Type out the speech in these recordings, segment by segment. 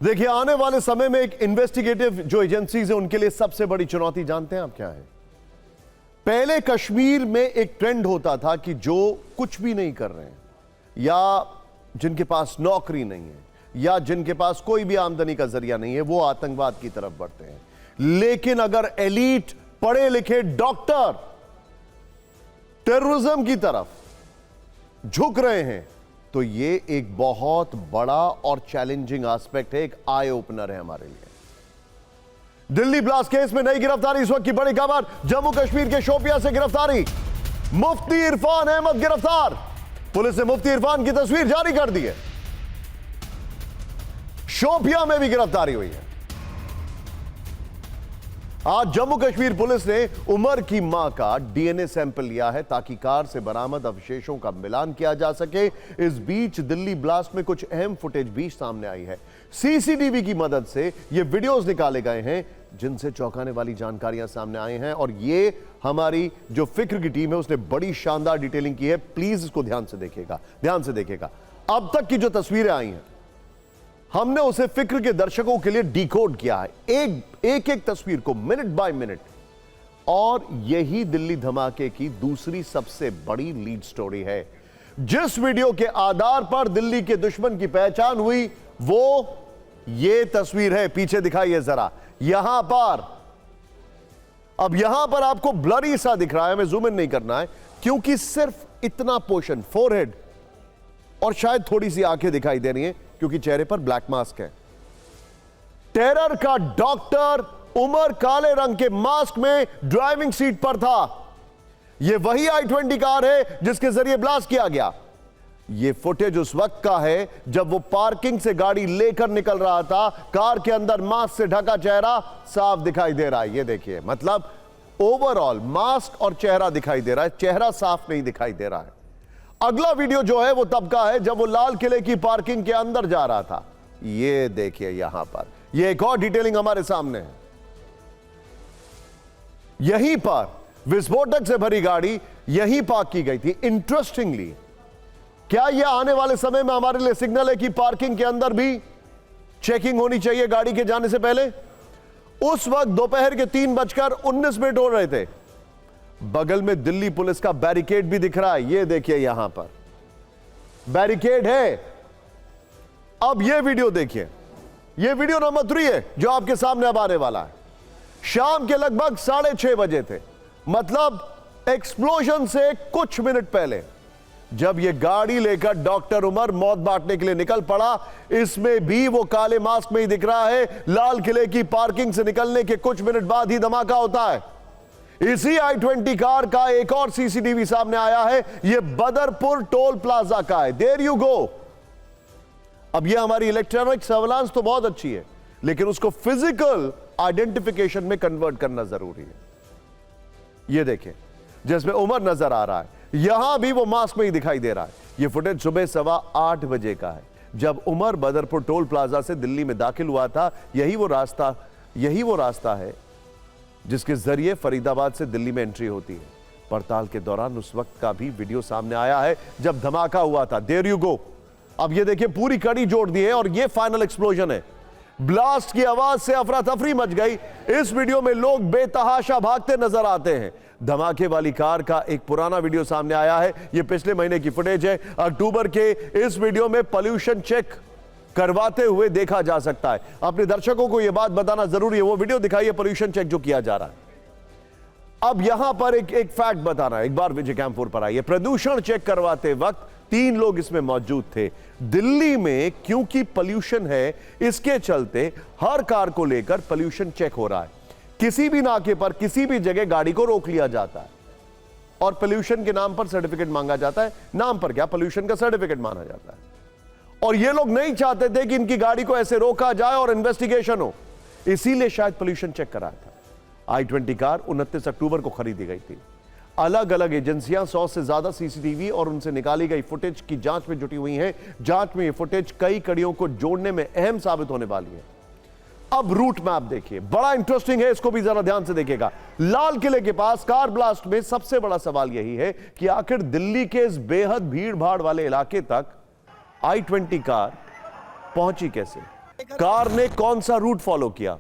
देखिए, आने वाले समय में एक इन्वेस्टिगेटिव जो एजेंसीज है उनके लिए सबसे बड़ी चुनौती जानते हैं आप क्या है? पहले कश्मीर में एक ट्रेंड होता था कि जो कुछ भी नहीं कर रहे हैं या जिनके पास नौकरी नहीं है या जिनके पास कोई भी आमदनी का जरिया नहीं है वो आतंकवाद की तरफ बढ़ते हैं। लेकिन अगर एलीट पढ़े लिखे डॉक्टर टेररिज्म की तरफ झुक रहे हैं तो ये एक बहुत बड़ा और चैलेंजिंग एस्पेक्ट है, एक आई ओपनर है हमारे लिए। दिल्ली ब्लास्ट केस में नई गिरफ्तारी, इस वक्त की बड़ी खबर, जम्मू कश्मीर के शोपियां से गिरफ्तारी, मुफ्ती इरफान अहमद गिरफ्तार। पुलिस ने मुफ्ती इरफान की तस्वीर जारी कर दी है। शोपियां में भी गिरफ्तारी हुई है। आज जम्मू कश्मीर पुलिस ने उमर की मां का डीएनए सैंपल लिया है ताकि कार से बरामद अवशेषों का मिलान किया जा सके। इस बीच दिल्ली ब्लास्ट में कुछ अहम फुटेज भी सामने आई है। सीसीटीवी की मदद से ये वीडियोस निकाले गए हैं जिनसे चौंकाने वाली जानकारियां सामने आई हैं और ये हमारी जो फिक्र की टीम है उसने बड़ी शानदार डिटेलिंग की है। प्लीज इसको ध्यान से देखिएगा। अब तक की जो तस्वीरें आई हैं हमने उसे फिक्र के दर्शकों के लिए डिकोड किया है, एक तस्वीर को मिनट बाय मिनट। और यही दिल्ली धमाके की दूसरी सबसे बड़ी लीड स्टोरी है। जिस वीडियो के आधार पर दिल्ली के दुश्मन की पहचान हुई वो ये तस्वीर है, पीछे दिखाइए जरा। यहां पर आपको ब्लरी सा दिख रहा है, हमें जूम इन नहीं करना है क्योंकि सिर्फ इतना पोर्शन, फोरहेड और शायद थोड़ी सी आंखें दिखाई दे रही हैं क्योंकि चेहरे पर ब्लैक मास्क है। टेरर का डॉक्टर उमर काले रंग के मास्क में ड्राइविंग सीट पर था। यह वही i20 कार है जिसके जरिए ब्लास्ट किया गया। यह फुटेज उस वक्त का है जब वो पार्किंग से गाड़ी लेकर निकल रहा था। कार के अंदर मास्क से ढका चेहरा साफ दिखाई दे रहा है। यह देखिए, मतलब ओवरऑल मास्क और चेहरा दिखाई दे रहा है, चेहरा साफ नहीं दिखाई दे रहा है। अगला वीडियो जो है वो तब का है जब वो लाल किले की पार्किंग के अंदर जा रहा था। ये देखिए, यहां पर ये एक और डिटेलिंग हमारे सामने है। यहीं पर विस्फोटक से भरी गाड़ी यहीं पार्क की गई थी। इंटरेस्टिंगली, क्या यह आने वाले समय में हमारे लिए सिग्नल है कि पार्किंग के अंदर भी चेकिंग होनी चाहिए गाड़ी के जाने से पहले? उस वक्त दोपहर के 3:19 हो रहे थे। बगल में दिल्ली पुलिस का बैरिकेड भी दिख रहा है। ये देखिए, यहां पर बैरिकेड है। अब ये वीडियो देखिए, ये वीडियो नंबर 3 है जो आपके सामने अब आने वाला है। शाम के लगभग 6:30 बजे थे, मतलब एक्सप्लोजन से कुछ मिनट पहले, जब यह गाड़ी लेकर डॉक्टर उमर मौत बांटने के लिए निकल पड़ा। इसमें भी वो काले मास्क में ही दिख रहा है। लाल किले की पार्किंग से निकलने के कुछ मिनट बाद ही धमाका होता है। इसी i20 कार का एक और सीसीटीवी सामने आया है। यह बदरपुर टोल प्लाजा का है। There you go. अब यह हमारी इलेक्ट्रॉनिक सर्विलांस तो बहुत अच्छी है लेकिन उसको फिजिकल आइडेंटिफिकेशन में कन्वर्ट करना जरूरी है। यह देखें, जिसमें उमर नजर आ रहा है, यहां भी वो मास्क में ही दिखाई दे रहा है। यह फुटेज सुबह 8:15 बजे का है जब उमर बदरपुर टोल प्लाजा से दिल्ली में दाखिल हुआ था। यही वो रास्ता है जिसके जरिए फरीदाबाद से दिल्ली में एंट्री होती है। पड़ताल के दौरान उस वक्त का भी वीडियो सामने आया है जब धमाका हुआ था। There you go. अब ये देखिए, पूरी कड़ी जोड़ दी है और ये फाइनल एक्सप्लोजन है। ब्लास्ट की आवाज से अफरा तफरी मच गई। इस वीडियो में लोग बेतहाशा भागते नजर आते हैं। धमाके वाली कार का एक पुराना वीडियो सामने आया है। यह पिछले महीने की फुटेज है। अक्टूबर के इस वीडियो में पोल्यूशन चेक करवाते हुए देखा जा सकता है। अपने दर्शकों को यह बात बताना जरूरी है। वो वीडियो दिखाइए, पोल्यूशन चेक जो किया जा रहा है। अब यहां पर एक फैक्ट बताना है। एक बार विजय कैंप 4 पर आइए। प्रदूषण चेक करवाते वक्त 3 लोग इसमें मौजूद थे। दिल्ली में क्योंकि पोल्यूशन है, इसके चलते हर कार को लेकर पोल्यूशन चेक हो रहा है। किसी भी नाके पर किसी भी जगह गाड़ी को रोक लिया जाता है और पोल्यूशन के नाम पर सर्टिफिकेट मांगा जाता है। नाम पर क्या, पोल्यूशन का सर्टिफिकेट माना जाता है। और ये लोग नहीं चाहते थे कि इनकी गाड़ी को ऐसे रोका जाए और इन्वेस्टिगेशन हो, इसीलिए शायद पोल्यूशन चेक कराया था। i20 कार 29 अक्टूबर को खरीदी गई थी। अलग अलग एजेंसियां 100 से ज्यादा सीसीटीवी और उनसे निकाली गई फुटेज की जांच में जुटी हुई हैं। जांच में ये फुटेज कई कड़ियों को जोड़ने में अहम साबित होने वाली है। अब रूट मैप देखिए, बड़ा इंटरेस्टिंग है, इसको भी जरा ध्यान से देखिएगा। लाल किले के पास कार ब्लास्ट में सबसे बड़ा सवाल यही है कि आखिर दिल्ली के इस बेहद भीड़ भाड़ वाले इलाके तक i20 कार पहुंची कैसे। कार ने कौन सा रूट फॉलो किया,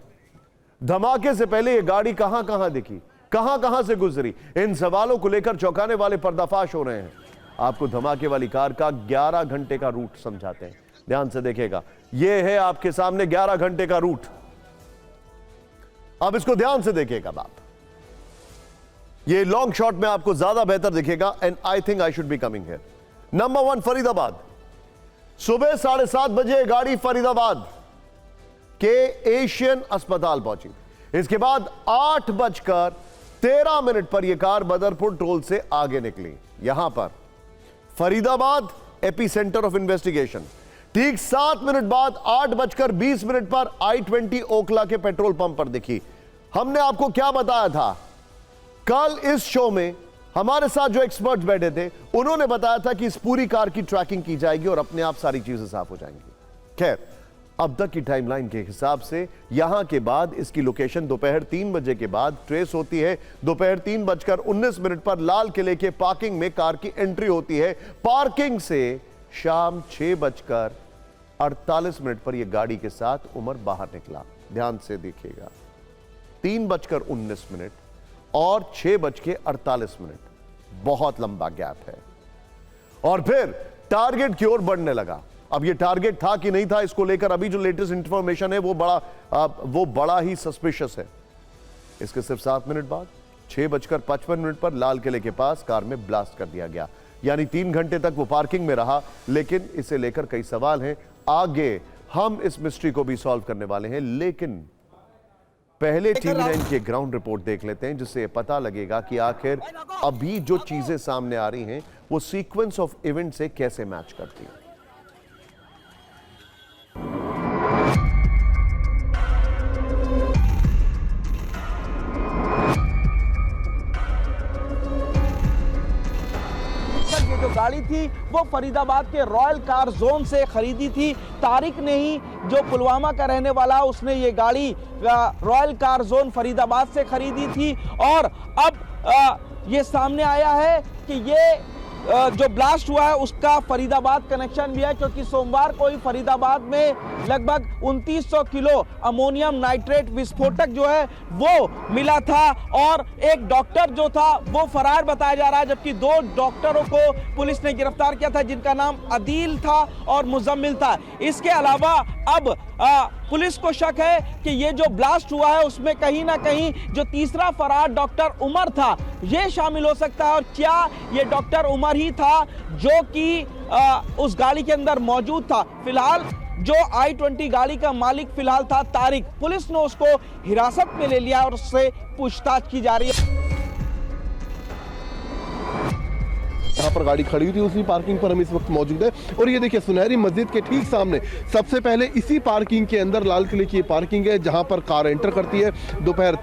धमाके से पहले ये गाड़ी कहां कहां दिखी, कहां कहां से गुजरी, इन सवालों को लेकर चौंकाने वाले पर्दाफाश हो रहे हैं। आपको धमाके वाली कार का 11 घंटे का रूट समझाते हैं, ध्यान से देखिएगा। यह है आपके सामने 11 घंटे का रूट, अब इसको ध्यान से देखिएगा आप। ये लॉन्ग शॉट में आपको ज्यादा बेहतर दिखेगा and I think I should be coming here. Number 1 Faridabad, सुबह 7:30 बजे गाड़ी फरीदाबाद के एशियन अस्पताल पहुंची। इसके बाद 8:13 पर यह कार बदरपुर टोल से आगे निकली। यहां पर Faridabad AP centre of investigation. ठीक 7 मिनट बाद 8:20 पर I-20 ओखला के पेट्रोल पंप पर दिखी। हमने आपको क्या बताया था, कल इस शो में हमारे साथ जो एक्सपर्ट्स बैठे थे उन्होंने बताया था कि इस पूरी कार की ट्रैकिंग की जाएगी और अपने आप सारी चीजें साफ हो जाएंगी। खैर, अब तक की टाइमलाइन के हिसाब से यहां के बाद इसकी लोकेशन दोपहर 3 बजे के बाद ट्रेस होती है। दोपहर 3:19 पर लाल किले के पार्किंग में कार की एंट्री होती है। पार्किंग से शाम 6:48 पर यह गाड़ी के साथ उमर बाहर निकला। ध्यान से देखिएगा, 3:19 और 6:48, बहुत लंबा गैप है। और फिर टारगेट की ओर बढ़ने लगा। अब ये टारगेट था कि नहीं था, इसको लेकर अभी जो लेटेस्ट इंफॉर्मेशन है वो बड़ा ही सस्पिशियस है। इसके सिर्फ 7 मिनट बाद 6:55 पर लाल किले के पास कार में ब्लास्ट कर दिया गया। यानी 3 घंटे तक वो पार्किंग में रहा, लेकिन इसे लेकर कई सवाल हैं। आगे हम इस मिस्ट्री को भी सॉल्व करने वाले हैं, लेकिन पहले TV9 की ग्राउंड रिपोर्ट देख लेते हैं, जिससे पता लगेगा कि आखिर अभी जो चीजें सामने आ रही हैं वो सीक्वेंस ऑफ इवेंट से कैसे मैच करती हैं। जो गाड़ी थी वो फरीदाबाद के रॉयल कार जोन से खरीदी थी। तारिक ने ही, जो पुलवामा का रहने वाला, उसने ये गाड़ी रॉयल कार जोन फरीदाबाद से खरीदी थी। और अब ये सामने आया है कि ये जो ब्लास्ट हुआ है उसका फरीदाबाद कनेक्शन भी है, क्योंकि सोमवार को ही फरीदाबाद में लगभग 2900 किलो अमोनियम नाइट्रेट विस्फोटक जो है वो मिला था। और एक डॉक्टर जो था वो फरार बताया जा रहा है, जबकि 2 डॉक्टरों को पुलिस ने गिरफ्तार किया था, जिनका नाम अदील था और मुजम्मिल था। इसके अलावा अब पुलिस को शक है कि ये जो ब्लास्ट हुआ है उसमें कहीं ना कहीं जो तीसरा फरार डॉक्टर उमर था ये शामिल हो सकता है। और क्या ये डॉक्टर उमर ही था जो कि उस गाड़ी के अंदर मौजूद था? फिलहाल जो I-20 गाड़ी का मालिक फिलहाल था तारिक, पुलिस ने उसको हिरासत में ले लिया और उससे पूछताछ की जा रही है। यहाँ पर गाड़ी खड़ी हुई थी, उसी पार्किंग पर हम इस वक्त मौजूद है। और ये देखिए, सुनहरी मस्जिद के ठीक सामने सबसे पहले इसी पार्किंग के अंदर लाल किले की पार्किंग है, जहाँ पर कार एंटर करती है दोपहर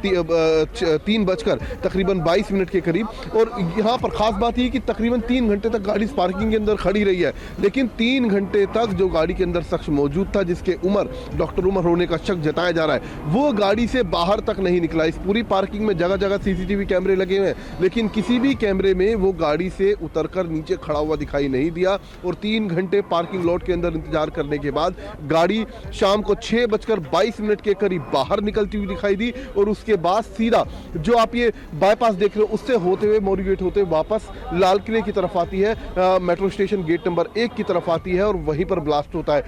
3:22 के करीब। और यहाँ पर खास बात ये कि तकरीबन 3 घंटे तक गाड़ी इस पार्किंग के अंदर खड़ी रही है, लेकिन 3 घंटे तक जो गाड़ी के अंदर शख्स मौजूद था, जिसके उमर डॉक्टर उमर होने का शक जताया जा रहा है, वो गाड़ी से बाहर तक नहीं निकला। इस पूरी पार्किंग में जगह जगह CCTV कैमरे लगे हुए हैं, लेकिन किसी भी कैमरे में वो गाड़ी से उतर कर नीचे खड़ा हुआ दिखाई नहीं दिया। और 3 घंटे पार्किंग लॉट के अंदर इंतजार करने के बाद गाड़ी शाम को 6:22 के करीब बाहर निकलती हुई दिखाई दी। और उसके बाद सीधा जो आप ये बाईपास देख रहे हो उससे होते हुए, मोरी गेट होते हुए वापस लाल किले की तरफ आती है, मेट्रो स्टेशन गेट नंबर 1 की तरफ आती है और वहीं पर ब्लास्ट होता है।